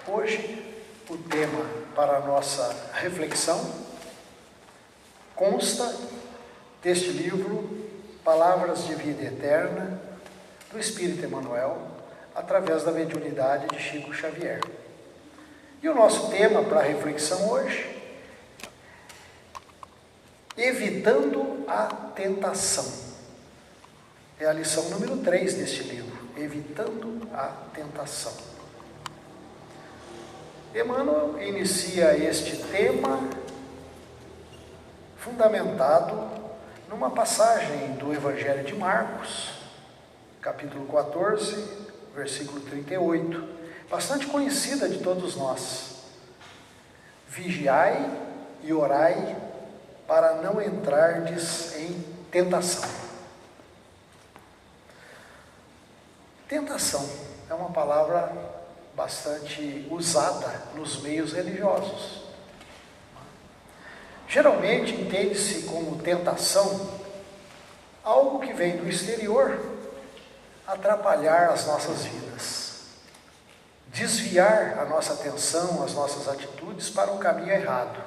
Hoje, o tema para a nossa reflexão consta deste livro, Palavras de Vida Eterna, do Espírito Emmanuel, através da mediunidade de Chico Xavier. E o nosso tema para a reflexão hoje, evitando a tentação. É a lição número 3 deste livro, evitando a tentação. Emmanuel inicia este tema fundamentado numa passagem do Evangelho de Marcos, capítulo 14, versículo 38, bastante conhecida de todos nós. Vigiai e orai para não entrardes em tentação. Tentação é uma palavra bastante usada nos meios religiosos. Geralmente entende-se como tentação algo que vem do exterior atrapalhar as nossas vidas, desviar a nossa atenção, as nossas atitudes para um caminho errado.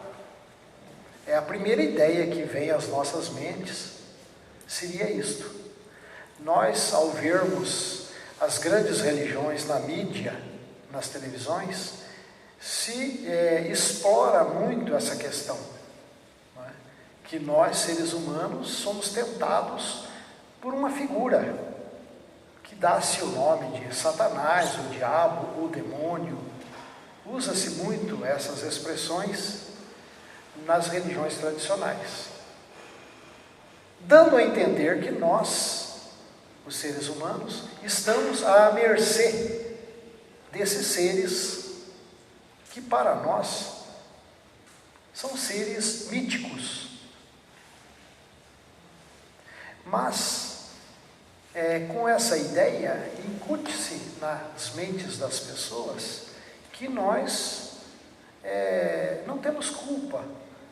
É a primeira ideia que vem às nossas mentes, seria isto. Nós, ao vermos as grandes religiões na mídia, nas televisões, se explora muito essa questão, não é? Que nós, seres humanos, somos tentados por uma figura que dá-se o nome de Satanás, o diabo, o demônio. Usa-se muito essas expressões nas religiões tradicionais, dando a entender que nós, os seres humanos, estamos à mercê desses seres que para nós são seres míticos. Mas com essa ideia incute-se nas mentes das pessoas que nós não temos culpa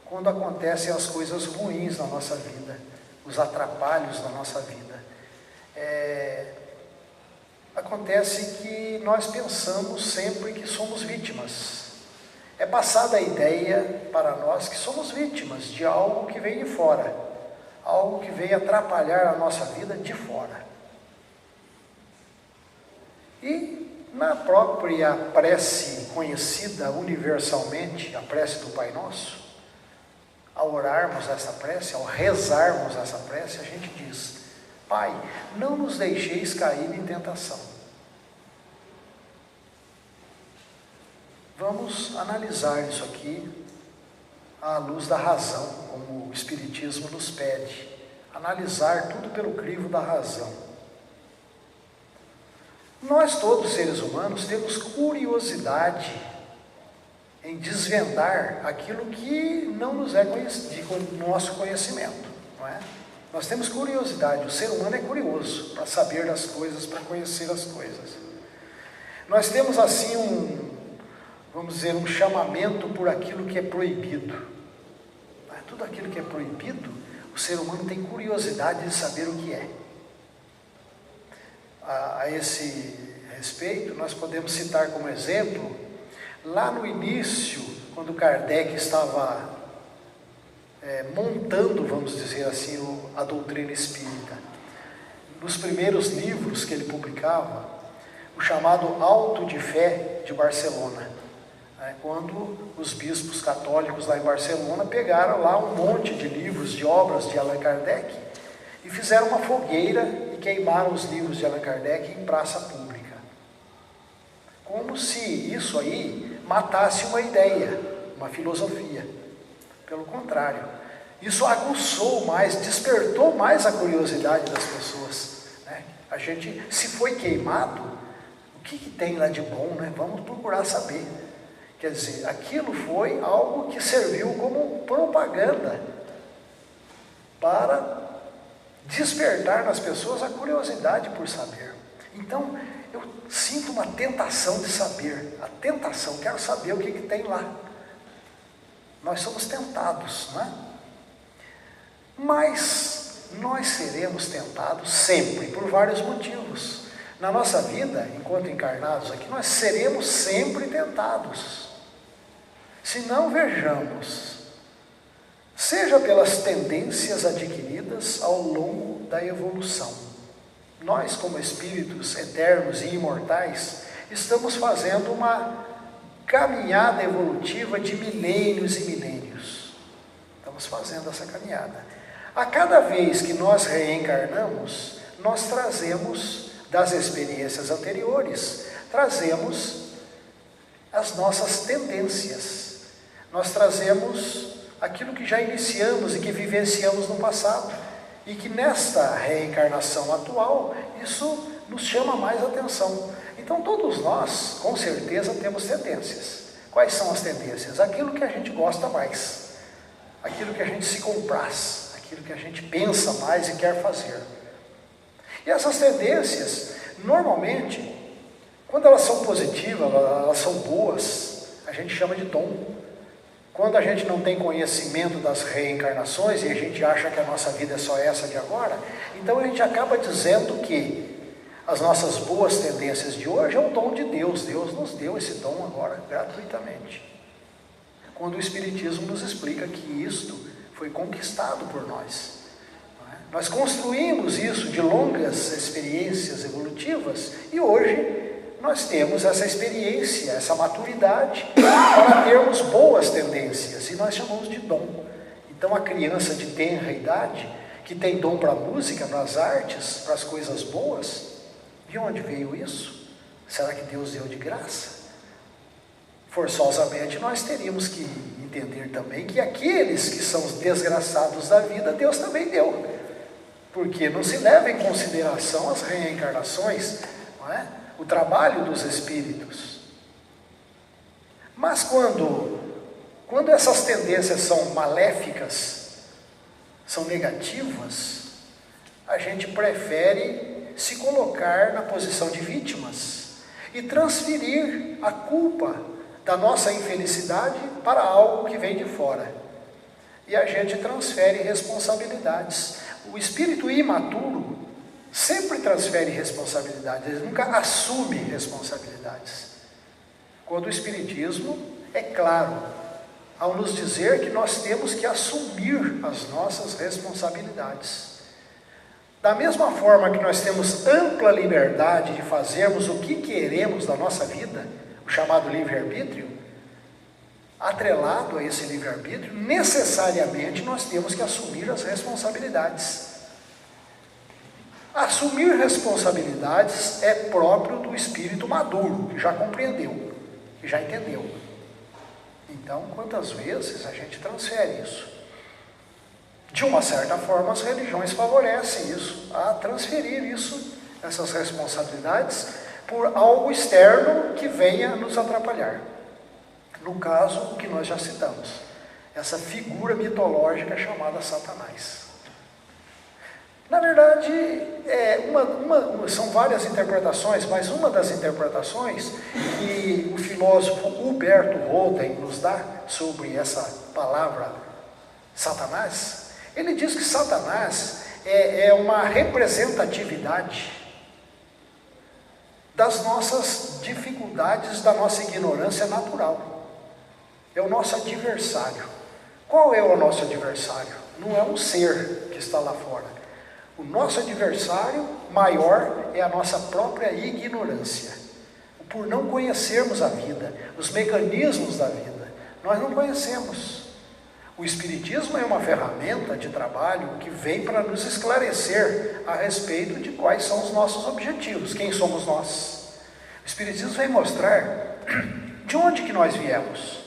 quando acontecem as coisas ruins na nossa vida, os atrapalhos da nossa vida. Acontece que nós pensamos sempre que somos vítimas. É passada a ideia para nós que somos vítimas de algo que vem de fora, algo que vem atrapalhar a nossa vida de fora. E na própria prece conhecida universalmente, a prece do Pai Nosso, ao orarmos essa prece, ao rezarmos essa prece, a gente diz: Pai, não nos deixeis cair em tentação. Vamos analisar isso aqui à luz da razão, como o Espiritismo nos pede. Analisar tudo pelo crivo da razão. Nós todos, seres humanos, temos curiosidade em desvendar aquilo que não nos é de nosso conhecimento, não é? Nós temos curiosidade, o ser humano é curioso para saber das coisas, para conhecer as coisas. Nós temos assim vamos dizer, um chamamento por aquilo que é proibido. Tudo aquilo que é proibido, o ser humano tem curiosidade de saber o que é. A esse respeito, nós podemos citar como exemplo, lá no início, quando Kardec estava montando, vamos dizer assim, a doutrina espírita, nos primeiros livros que ele publicava, o chamado Auto de Fé de Barcelona, quando os bispos católicos lá em Barcelona pegaram lá um monte de livros, de obras de Allan Kardec e fizeram uma fogueira e queimaram os livros de Allan Kardec em praça pública, como se isso aí matasse uma ideia, uma filosofia. Pelo contrário, isso aguçou mais, despertou mais a curiosidade das pessoas, né? A gente, se foi queimado, o que tem lá de bom, né? Vamos procurar saber. Quer dizer, aquilo foi algo que serviu como propaganda para despertar nas pessoas a curiosidade por saber. Então, eu sinto uma tentação de saber, a tentação, quero saber o que tem lá. Nós somos tentados, não é? Mas nós seremos tentados sempre, por vários motivos. na nossa vida, enquanto encarnados aqui, nós seremos sempre tentados. Se não vejamos, seja pelas tendências adquiridas ao longo da evolução. Nós, como espíritos eternos e imortais, estamos fazendo uma caminhada evolutiva de milênios e milênios. Estamos fazendo essa caminhada. A cada vez que nós reencarnamos, nós trazemos das experiências anteriores, trazemos as nossas tendências. Nós trazemos aquilo que já iniciamos e que vivenciamos no passado. E que nesta reencarnação atual, isso nos chama mais atenção. Então todos nós, com certeza, temos tendências. Quais são as tendências? Aquilo que a gente gosta mais, aquilo que a gente se compraz, aquilo que a gente pensa mais e quer fazer. E essas tendências, normalmente, quando elas são positivas, elas são boas, a gente chama de dom. Quando a gente não tem conhecimento das reencarnações e a gente acha que a nossa vida é só essa de agora, então a gente acaba dizendo que as nossas boas tendências de hoje é um dom de Deus. Deus nos deu esse dom agora gratuitamente. Quando o Espiritismo nos explica que isto foi conquistado por nós. Nós construímos isso de longas experiências evolutivas e hoje nós temos essa experiência, essa maturidade para termos boas tendências, e nós chamamos de dom. Então a criança de tenra idade, que tem dom para a música, para as artes, para as coisas boas, de onde veio isso? Será que Deus deu de graça? Forçosamente nós teríamos que entender também que aqueles que são os desgraçados da vida, Deus também deu, porque não se leva em consideração as reencarnações, não é? O trabalho dos espíritos. Mas quando essas tendências são maléficas, são negativas, a gente prefere se colocar na posição de vítimas e transferir a culpa da nossa infelicidade para algo que vem de fora. E a gente transfere responsabilidades. O espírito imaturo sempre transfere responsabilidades, ele nunca assume responsabilidades. Quando o Espiritismo é claro ao nos dizer que nós temos que assumir as nossas responsabilidades. Da mesma forma que nós temos ampla liberdade de fazermos o que queremos da nossa vida, o chamado livre-arbítrio, atrelado a esse livre-arbítrio, necessariamente nós temos que assumir as responsabilidades. Assumir responsabilidades é próprio do espírito maduro, que já compreendeu, que já entendeu. Então, quantas vezes a gente transfere isso? De uma certa forma, as religiões favorecem isso, a transferir isso, essas responsabilidades, por algo externo que venha nos atrapalhar. No caso, o que nós já citamos, essa figura mitológica chamada Satanás. Na verdade, são várias interpretações, mas uma das interpretações que o filósofo Huberto Roden nos dá sobre essa palavra Satanás, ele diz que Satanás é uma representatividade das nossas dificuldades, da nossa ignorância natural. É o nosso adversário. Qual é o nosso adversário? Não é um ser que está lá fora. O nosso adversário maior é a nossa própria ignorância. Por não conhecermos a vida, os mecanismos da vida, nós não conhecemos. O Espiritismo é uma ferramenta de trabalho que vem para nos esclarecer a respeito de quais são os nossos objetivos, quem somos nós. O Espiritismo vem mostrar de onde que nós viemos,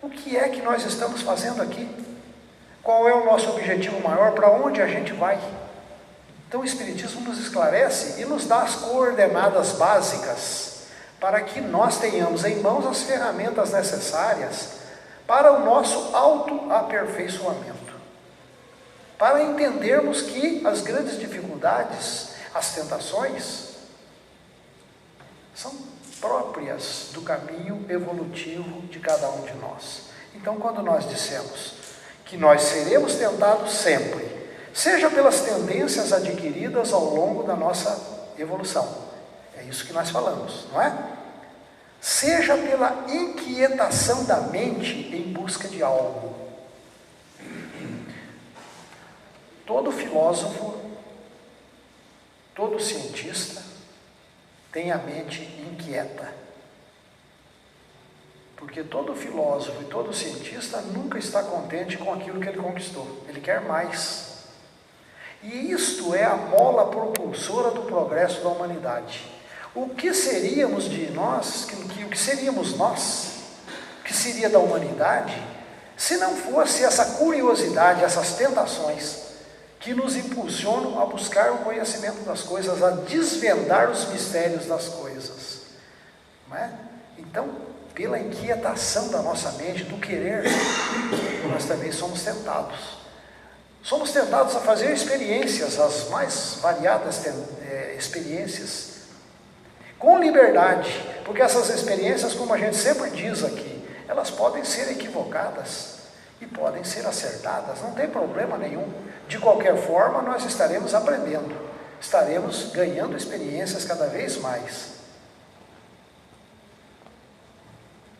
o que é que nós estamos fazendo aqui, qual é o nosso objetivo maior, para onde a gente vai. Então o Espiritismo nos esclarece e nos dá as coordenadas básicas para que nós tenhamos em mãos as ferramentas necessárias para o nosso autoaperfeiçoamento, para entendermos que as grandes dificuldades, as tentações, são próprias do caminho evolutivo de cada um de nós. Então, quando nós dissemos que nós seremos tentados sempre, seja pelas tendências adquiridas ao longo da nossa evolução, É isso que nós falamos, não é? Seja pela inquietação da mente em busca de algo. Todo filósofo, todo cientista tem a mente inquieta. Porque todo filósofo e todo cientista nunca está contente com aquilo que ele conquistou. Ele quer mais. E isto é a mola propulsora do progresso da humanidade. O que seríamos de nós, o que seríamos nós, o que seria da humanidade, se não fosse essa curiosidade, essas tentações que nos impulsionam a buscar o conhecimento das coisas, a desvendar os mistérios das coisas, não é? Então, pela inquietação da nossa mente, do querer, nós também somos tentados. Somos tentados a fazer experiências, as mais variadas experiências, com liberdade, porque essas experiências, como a gente sempre diz aqui, elas podem ser equivocadas e podem ser acertadas, não tem problema nenhum. De qualquer forma, nós estaremos aprendendo, estaremos ganhando experiências cada vez mais.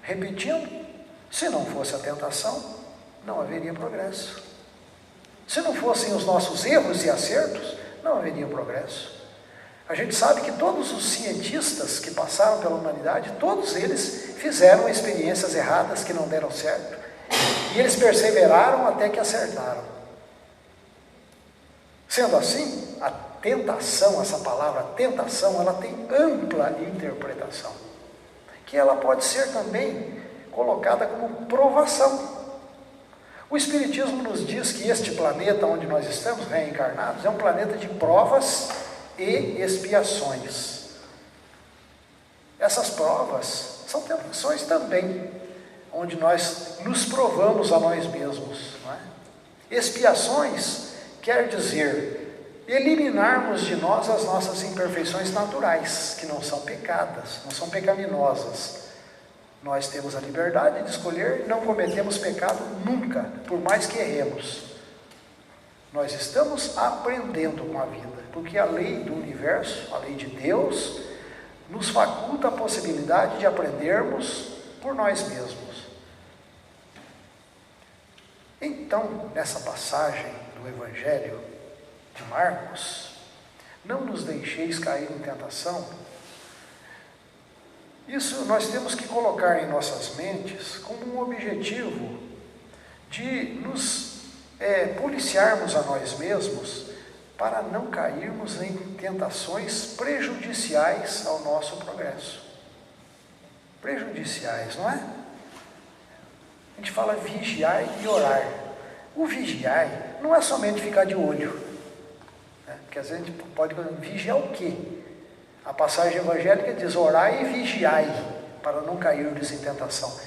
Repetindo, se não fosse a tentação, não haveria progresso. Se não fossem os nossos erros e acertos, não haveria progresso. A gente sabe que todos os cientistas que passaram pela humanidade, todos eles fizeram experiências erradas que não deram certo. E eles perseveraram até que acertaram. Sendo assim, a tentação, essa palavra tentação, ela tem ampla interpretação. Que ela pode ser também colocada como provação. O Espiritismo nos diz que este planeta onde nós estamos reencarnados é um planeta de provas e expiações. Essas provas são tentações também, onde nós nos provamos a nós mesmos, não é? Expiações quer dizer eliminarmos de nós as nossas imperfeições naturais, que não são pecadas, não são pecaminosas. Nós temos a liberdade de escolher e não cometemos pecado nunca, por mais que erremos. Nós estamos aprendendo com a vida, porque a lei do universo, a lei de Deus, nos faculta a possibilidade de aprendermos por nós mesmos. Então, nessa passagem do Evangelho de Marcos, não nos deixeis cair em tentação. Isso nós temos que colocar em nossas mentes como um objetivo de nos policiarmos a nós mesmos para não cairmos em tentações prejudiciais ao nosso progresso. Prejudiciais, não é? A gente fala vigiar e orar. O vigiar não é somente ficar de olho, né? Porque às vezes a gente pode vigiar o quê? A passagem evangélica diz: orai e vigiai, para não cairdes em tentação.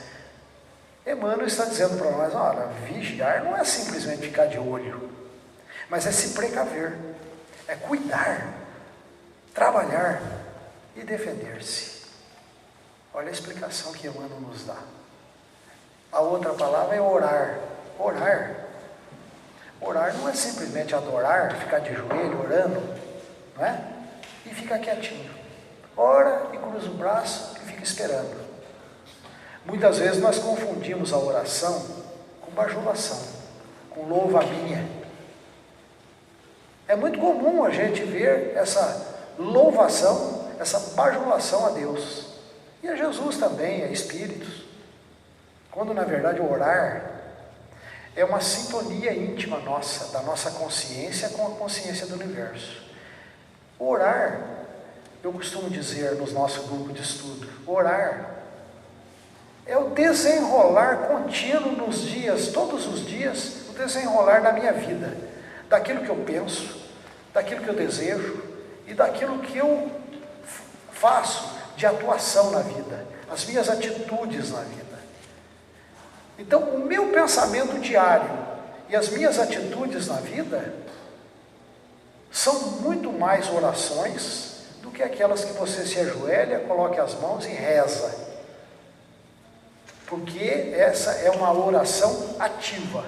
Emmanuel está dizendo para nós: olha, vigiar não é simplesmente ficar de olho, mas é se precaver, é cuidar, trabalhar e defender-se. Olha a explicação que Emmanuel nos dá. A outra palavra é orar. Orar. Orar não é simplesmente adorar, ficar de joelho orando, não é? E fica quietinho. Ora e cruza o braço e fica esperando. Muitas vezes nós confundimos a oração com bajulação, com louva-minha. É muito comum a gente ver essa louvação, essa bajulação a Deus. E a Jesus também, a espíritos. Quando na verdade orar é uma sintonia íntima nossa, da nossa consciência com a consciência do universo. Orar, eu costumo dizer no nosso grupo de estudo, orar é o desenrolar contínuo nos dias, todos os dias, o desenrolar da minha vida, daquilo que eu penso, daquilo que eu desejo e daquilo que eu faço de atuação na vida, as minhas atitudes na vida. Então, o meu pensamento diário e as minhas atitudes na vida são muito mais orações do que aquelas que você se ajoelha, coloque as mãos e reza. Porque essa é uma oração ativa,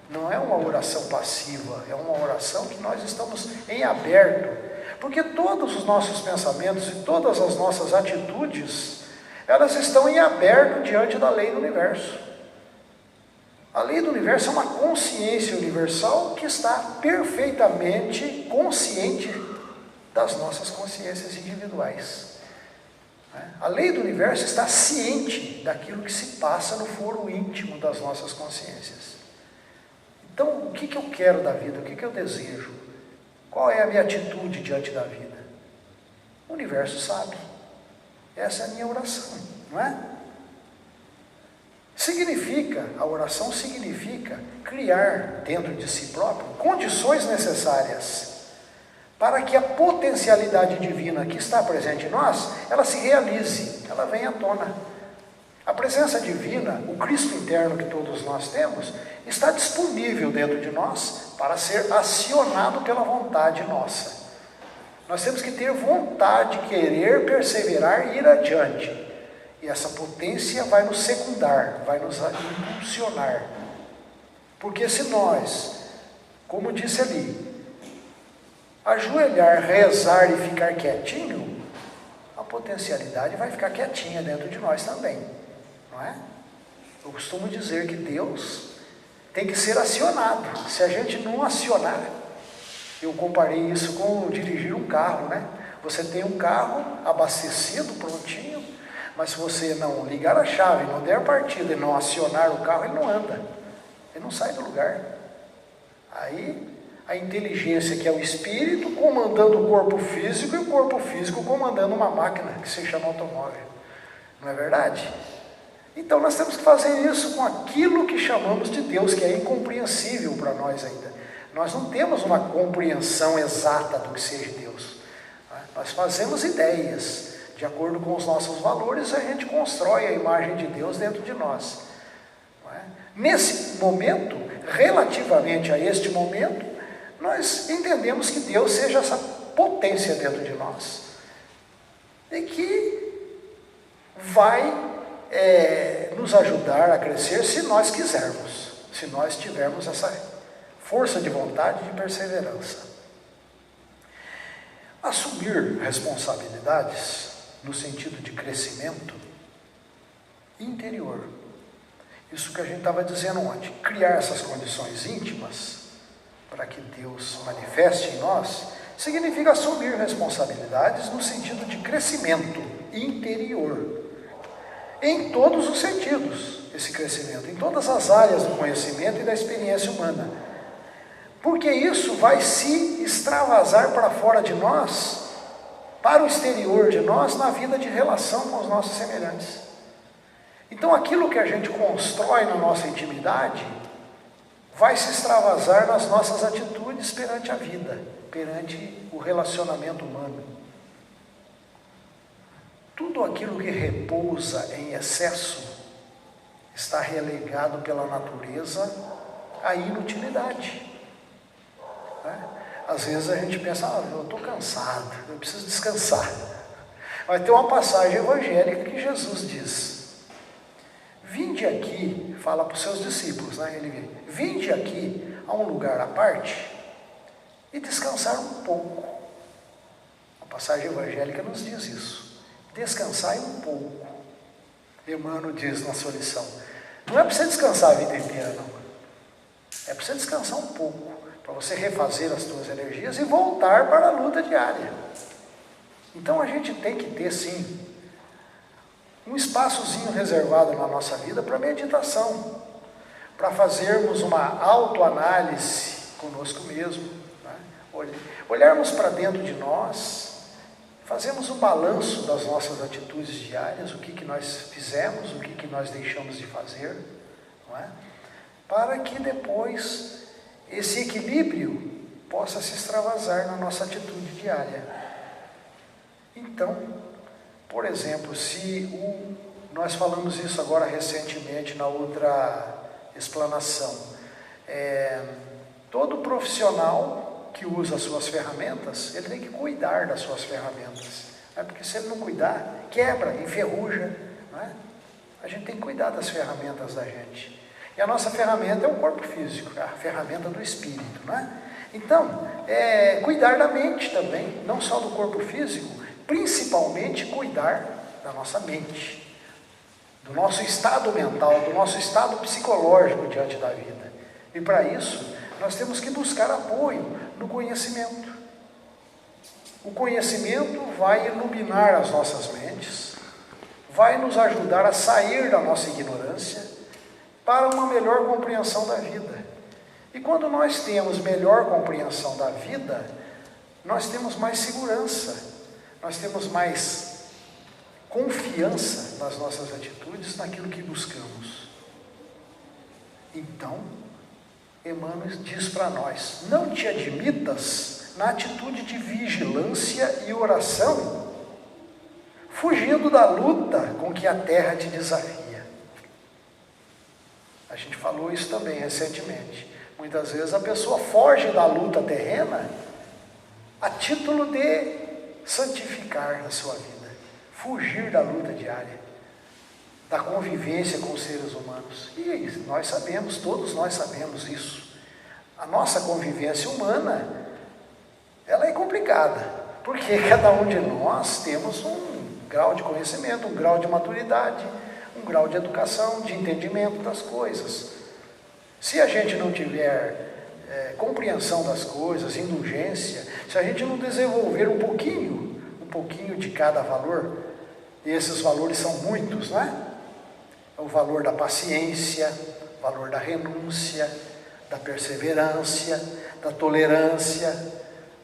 não é uma oração passiva, é uma oração que nós estamos em aberto. Porque todos os nossos pensamentos e todas as nossas atitudes, elas estão em aberto diante da lei do universo. A lei do universo é uma consciência universal que está perfeitamente consciente das nossas consciências individuais. A lei do universo está ciente daquilo que se passa no foro íntimo das nossas consciências. Então, o que eu quero da vida? O que eu desejo? Qual é a minha atitude diante da vida? O universo sabe. Essa é a minha oração, não é? A oração significa criar dentro de si próprio condições necessárias para que a potencialidade divina que está presente em nós, ela se realize, ela venha à tona. A presença divina, o Cristo interno que todos nós temos, está disponível dentro de nós para ser acionado pela vontade nossa. Nós temos que ter vontade, querer, perseverar e ir adiante. E essa potência vai nos secundar, vai nos impulsionar. Porque se nós, como disse ali, ajoelhar, rezar e ficar quietinho, a potencialidade vai ficar quietinha dentro de nós também, não é? Eu costumo dizer que Deus tem que ser acionado. Se a gente não acionar, eu comparei isso com dirigir um carro, né? Você tem um carro abastecido, prontinho, mas se você não ligar a chave, não der partida e não acionar o carro, ele não anda, ele não sai do lugar. Aí a inteligência, que é o espírito, comandando o corpo físico, e o corpo físico comandando uma máquina que se chama automóvel. Não é verdade? Então nós temos que fazer isso com aquilo que chamamos de Deus, que é incompreensível para nós ainda. Nós não temos uma compreensão exata do que seja Deus. Nós fazemos ideias. De acordo com os nossos valores, a gente constrói a imagem de Deus dentro de nós. Nesse momento, relativamente a este momento, nós entendemos que Deus seja essa potência dentro de nós. E que vai nos ajudar a crescer se nós quisermos. Se nós tivermos essa força de vontade e de perseverança. Assumir responsabilidades no sentido de crescimento interior. Isso que a gente estava dizendo ontem. Criar essas condições íntimas para que Deus manifeste em nós, significa assumir responsabilidades no sentido de crescimento interior. Em todos os sentidos, esse crescimento, em todas as áreas do conhecimento e da experiência humana. Porque isso vai se extravasar para fora de nós, para o exterior de nós, na vida de relação com os nossos semelhantes. Então aquilo que a gente constrói na nossa intimidade, vai se extravasar nas nossas atitudes perante a vida, perante o relacionamento humano. Tudo aquilo que repousa em excesso, está relegado pela natureza à inutilidade. Às vezes a gente pensa, eu estou cansado, eu preciso descansar. Mas tem uma passagem evangélica que Jesus diz, vinde aqui, fala para os seus discípulos, né? Ele diz, vinde aqui a um lugar à parte e descansar um pouco. A passagem evangélica nos diz isso, descansar um pouco. Emmanuel diz na sua lição, não é para você descansar a vida inteira, não. É para você descansar um pouco, para você refazer as suas energias e voltar para a luta diária. Então a gente tem que ter, sim, um espaçozinho reservado na nossa vida para meditação, para fazermos uma autoanálise conosco mesmo, né? Olharmos para dentro de nós, fazemos um balanço das nossas atitudes diárias, o que nós fizemos, o que nós deixamos de fazer, não é? Para que depois esse equilíbrio possa se extravasar na nossa atitude diária. Então, por exemplo, nós falamos isso agora recentemente na outra explanação, todo profissional que usa as suas ferramentas, ele tem que cuidar das suas ferramentas, porque se ele não cuidar, quebra, enferruja, não é? A gente tem que cuidar das ferramentas da gente. E a nossa ferramenta é o corpo físico, é a ferramenta do espírito, né? Então, cuidar da mente também, não só do corpo físico, principalmente cuidar da nossa mente, do nosso estado mental, do nosso estado psicológico diante da vida. E para isso, nós temos que buscar apoio no conhecimento. O conhecimento vai iluminar as nossas mentes, vai nos ajudar a sair da nossa ignorância para uma melhor compreensão da vida. E quando nós temos melhor compreensão da vida, nós temos mais segurança, nós temos mais confiança nas nossas atitudes, naquilo que buscamos. Então, Emmanuel diz para nós: não te admitas na atitude de vigilância e oração, fugindo da luta com que a terra te desafia. A gente falou isso também recentemente. Muitas vezes a pessoa foge da luta terrena a título de santificar a sua vida, fugir da luta diária, da convivência com os seres humanos. E nós sabemos, todos nós sabemos isso. A nossa convivência humana, ela é complicada, porque cada um de nós temos um grau de conhecimento, um grau de maturidade, um grau de educação, de entendimento das coisas. Se a gente não tiver compreensão das coisas, indulgência, se a gente não desenvolver um pouquinho de cada valor, e esses valores são muitos, não é? O valor da paciência, o valor da renúncia, da perseverança, da tolerância,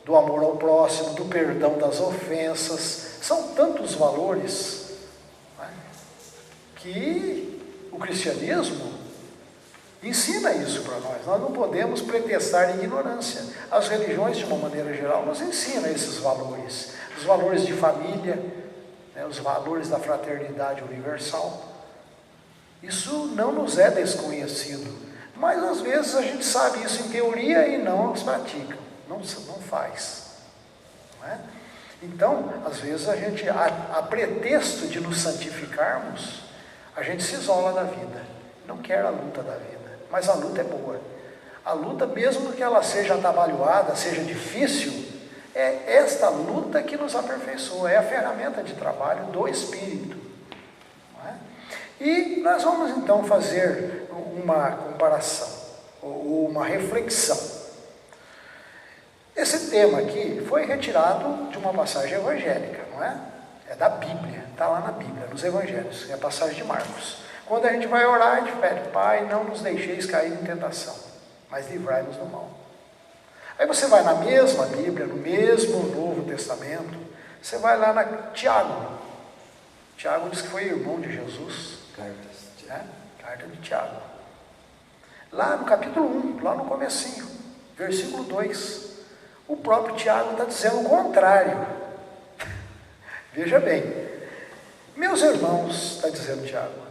do amor ao próximo, do perdão das ofensas. São tantos valores, não é? Que o cristianismo ensina isso para nós. Nós não podemos pretextar ignorância. As religiões, de uma maneira geral, nos ensinam esses valores. Os valores de família, né, os valores da fraternidade universal. Isso não nos é desconhecido. Mas, às vezes, a gente sabe isso em teoria e não os pratica. Não faz. Não é? Então, às vezes, a gente, a pretexto de nos santificarmos, a gente se isola da vida. Não quer a luta da vida. Mas a luta é boa. A luta, mesmo que ela seja atabalhoada, seja difícil, é esta luta que nos aperfeiçoa, é a ferramenta de trabalho do Espírito. Não é? E nós vamos então fazer uma comparação, ou uma reflexão. Esse tema aqui foi retirado de uma passagem evangélica, não é? É da Bíblia, está lá na Bíblia, nos Evangelhos, é a passagem de Marcos. Quando a gente vai orar, a gente pede: Pai, não nos deixeis cair em tentação, mas livrai-nos do mal. Aí você vai na mesma Bíblia, no mesmo Novo Testamento, você vai lá na Tiago. Tiago diz que foi irmão de Jesus. Carta de Tiago. Lá no capítulo 1, lá no comecinho, versículo 2, o próprio Tiago está dizendo o contrário. Veja bem: meus irmãos, está dizendo Tiago,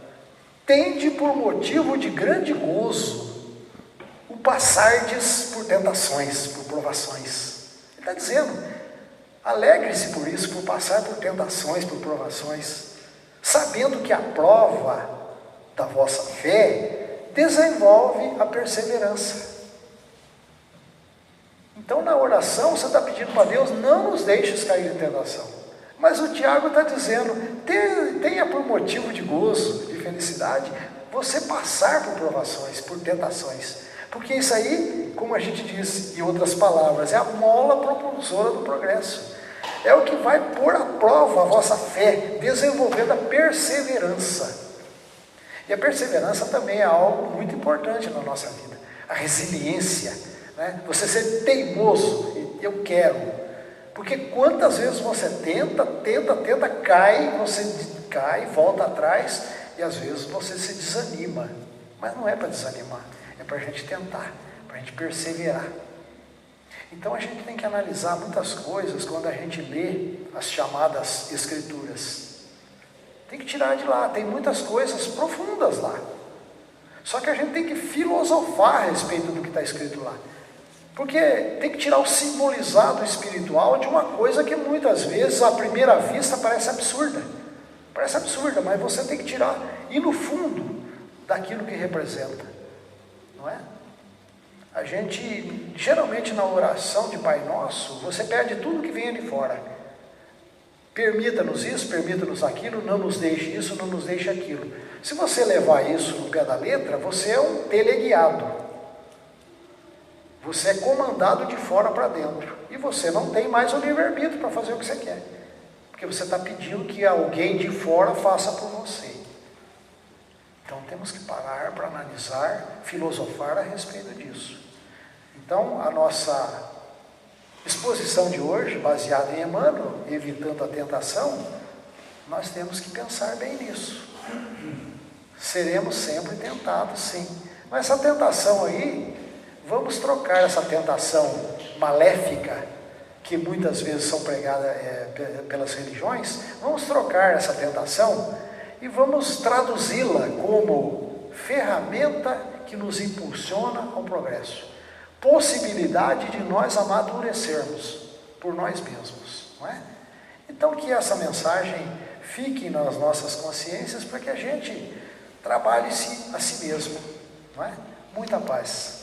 tende por motivo de grande gozo o passardes por tentações, por provações. Ele está dizendo: alegre-se por isso, por passar por tentações, por provações, sabendo que a prova da vossa fé desenvolve a perseverança. Então, na oração, você está pedindo para Deus: não nos deixes cair em tentação. Mas o Tiago está dizendo: tenha por motivo de gozo, de felicidade, você passar por provações, por tentações. Porque isso aí, como a gente diz em outras palavras, é a mola propulsora do progresso. É o que vai pôr à prova a vossa fé, desenvolvendo a perseverança. E a perseverança também é algo muito importante na nossa vida. A resiliência, né? Você ser teimoso, eu quero. Porque quantas vezes você tenta, cai, você cai, volta atrás, e às vezes você se desanima. Mas não é para desanimar, é para a gente tentar, para a gente perseverar. Então a gente tem que analisar muitas coisas quando a gente lê as chamadas Escrituras. Tem que tirar de lá, tem muitas coisas profundas lá. Só que a gente tem que filosofar a respeito do que está escrito lá. Porque tem que tirar o simbolizado espiritual de uma coisa que muitas vezes, à primeira vista, parece absurda. Parece absurda, mas você tem que tirar, e no fundo, daquilo que representa. Não é? A gente, geralmente na oração de Pai Nosso, você pede tudo que venha de fora. Permita-nos isso, permita-nos aquilo, não nos deixe isso, não nos deixe aquilo. Se você levar isso no pé da letra, você é um teleguiado. Você é comandado de fora para dentro. E você não tem mais o livre-arbítrio para fazer o que você quer. Porque você está pedindo que alguém de fora faça por você. Então temos que parar para analisar, filosofar a respeito disso. Então a nossa exposição de hoje, baseada em Emmanuel, evitando a tentação, nós temos que pensar bem nisso. Seremos sempre tentados, sim. Mas essa tentação aí, vamos trocar essa tentação maléfica, que muitas vezes são pregadas pelas religiões, vamos trocar essa tentação e vamos traduzi-la como ferramenta que nos impulsiona ao progresso. Possibilidade de nós amadurecermos por nós mesmos, não é? Então que essa mensagem fique nas nossas consciências para que a gente trabalhe a si mesmo, não é? Muita paz.